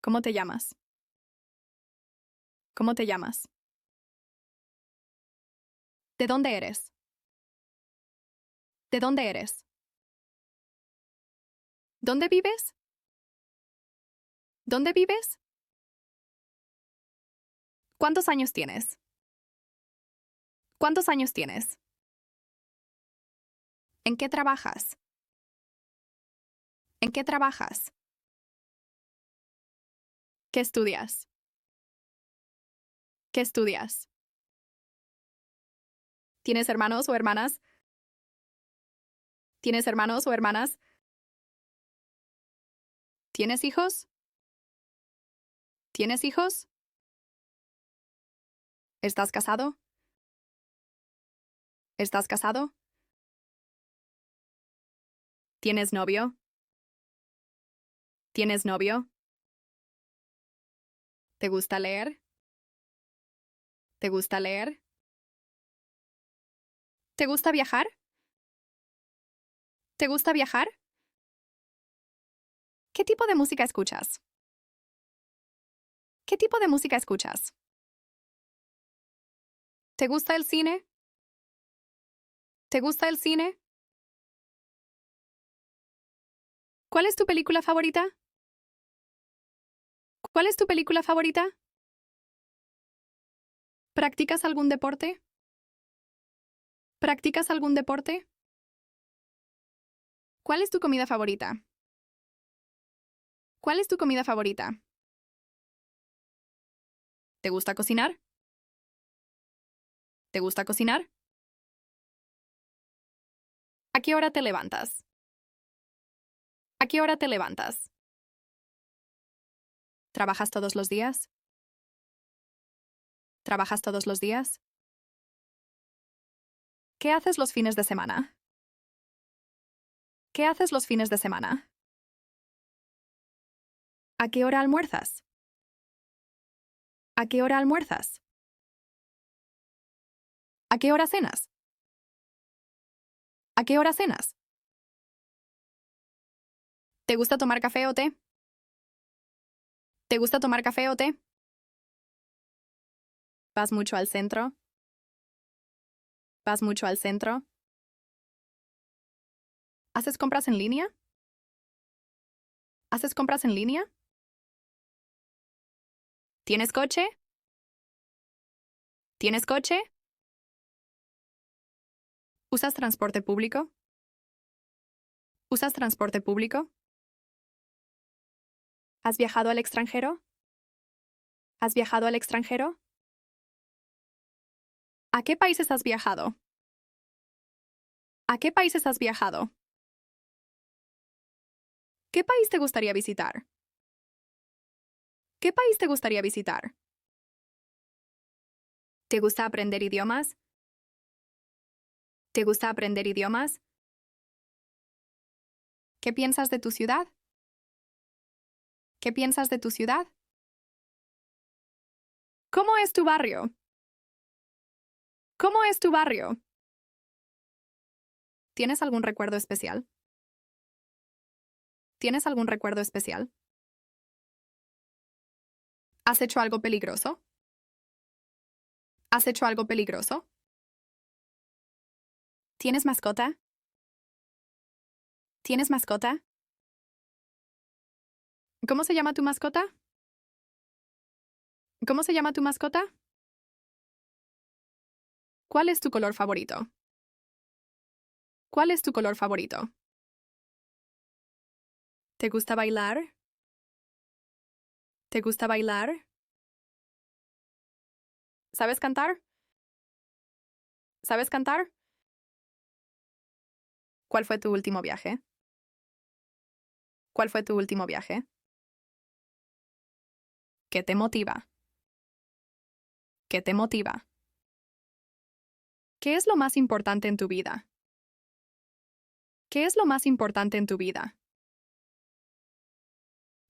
¿Cómo te llamas? ¿Cómo te llamas? ¿De dónde eres? ¿De dónde eres? ¿Dónde vives? ¿Dónde vives? ¿Cuántos años tienes? ¿Cuántos años tienes? ¿En qué trabajas? ¿En qué trabajas? ¿Qué estudias? ¿Qué estudias? ¿Tienes hermanos o hermanas? ¿Tienes hermanos o hermanas? ¿Tienes hijos? ¿Tienes hijos? ¿Estás casado? ¿Estás casado? ¿Tienes novio? ¿Tienes novio? ¿Te gusta leer? ¿Te gusta leer? ¿Te gusta viajar? ¿Te gusta viajar? ¿Qué tipo de música escuchas? ¿Qué tipo de música escuchas? ¿Te gusta el cine? ¿Te gusta el cine? ¿Cuál es tu película favorita? ¿Cuál es tu película favorita? ¿Practicas algún deporte? ¿Practicas algún deporte? ¿Cuál es tu comida favorita? ¿Cuál es tu comida favorita? ¿Te gusta cocinar? ¿Te gusta cocinar? ¿A qué hora te levantas? ¿A qué hora te levantas? ¿Trabajas todos los días? ¿Trabajas todos los días? ¿Qué haces los fines de semana? ¿Qué haces los fines de semana? ¿A qué hora almuerzas? ¿A qué hora almuerzas? ¿A qué hora cenas? ¿A qué hora cenas? ¿Te gusta tomar café o té? ¿Te gusta tomar café o té? ¿Vas mucho al centro? ¿Vas mucho al centro? ¿Haces compras en línea? ¿Haces compras en línea? ¿Tienes coche? ¿Tienes coche? ¿Usas transporte público? ¿Usas transporte público? ¿Has viajado al extranjero? ¿Has viajado al extranjero? ¿A qué países has viajado? ¿A qué países has viajado? ¿Qué país te gustaría visitar? ¿Qué país te gustaría visitar? ¿Te gusta aprender idiomas? ¿Te gusta aprender idiomas? ¿Qué piensas de tu ciudad? ¿Qué piensas de tu ciudad? ¿Cómo es tu barrio? ¿Cómo es tu barrio? ¿Tienes algún recuerdo especial? ¿Tienes algún recuerdo especial? ¿Has hecho algo peligroso? ¿Has hecho algo peligroso? ¿Tienes mascota? ¿Tienes mascota? ¿Cómo se llama tu mascota? ¿Cómo se llama tu mascota? ¿Cuál es tu color favorito? ¿Cuál es tu color favorito? ¿Te gusta bailar? ¿Te gusta bailar? ¿Sabes cantar? ¿Sabes cantar? ¿Cuál fue tu último viaje? ¿Cuál fue tu último viaje? ¿Qué te motiva? ¿Qué te motiva? ¿Qué es lo más importante en tu vida? ¿Qué es lo más importante en tu vida?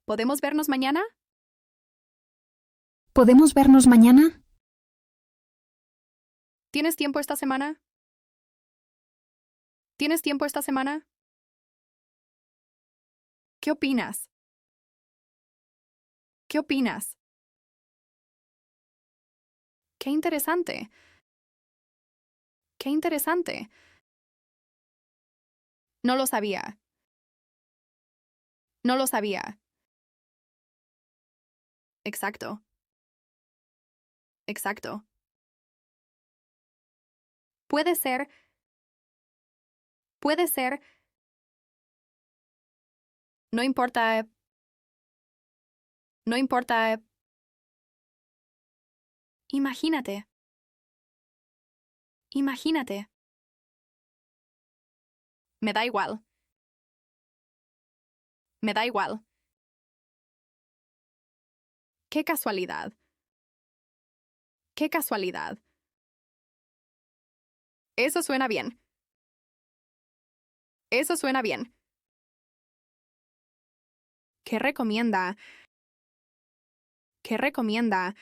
¿Podemos vernos mañana? ¿Podemos vernos mañana? ¿Tienes tiempo esta semana? ¿Tienes tiempo esta semana? ¿Qué opinas? ¿Qué opinas? ¡Qué interesante! ¡Qué interesante! No lo sabía. No lo sabía. Exacto. Exacto. Puede ser. Puede ser. No importa. No importa. Imagínate. Imagínate. Me da igual. Me da igual. ¡Qué casualidad! ¡Qué casualidad! Eso suena bien. Eso suena bien. ¿Qué recomienda? ¿Qué recomienda?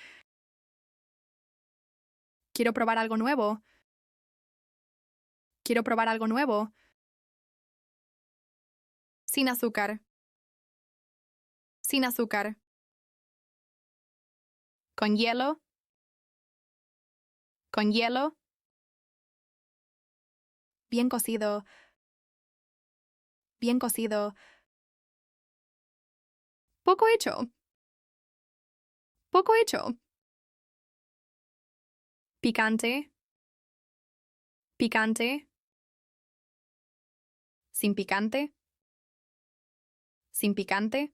Quiero probar algo nuevo. Quiero probar algo nuevo. Sin azúcar. Sin azúcar. Con hielo. Con hielo. Bien cocido. Bien cocido. Poco hecho. Poco hecho. Picante. Picante. Sin picante. Sin picante.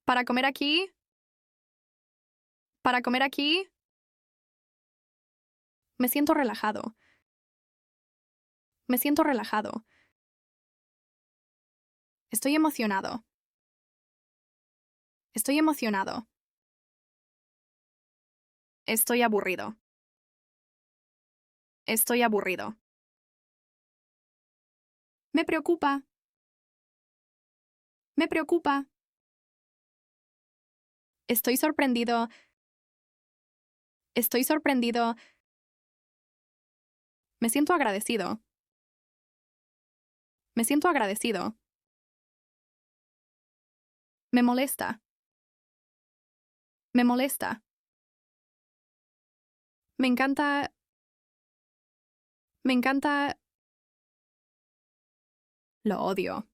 Para comer aquí. Para comer aquí. Me siento relajado. Me siento relajado. Estoy emocionado. Estoy emocionado. Estoy aburrido. Estoy aburrido. Me preocupa. Me preocupa. Estoy sorprendido. Estoy sorprendido. Me siento agradecido. Me siento agradecido. Me molesta. Me molesta. Me encanta. Me encanta. Lo odio.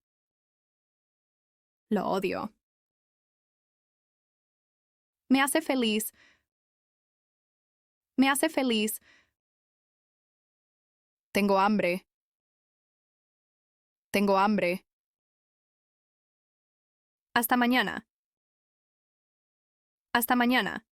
Lo odio. Me hace feliz. Me hace feliz. Tengo hambre. Tengo hambre. Hasta mañana. Hasta mañana.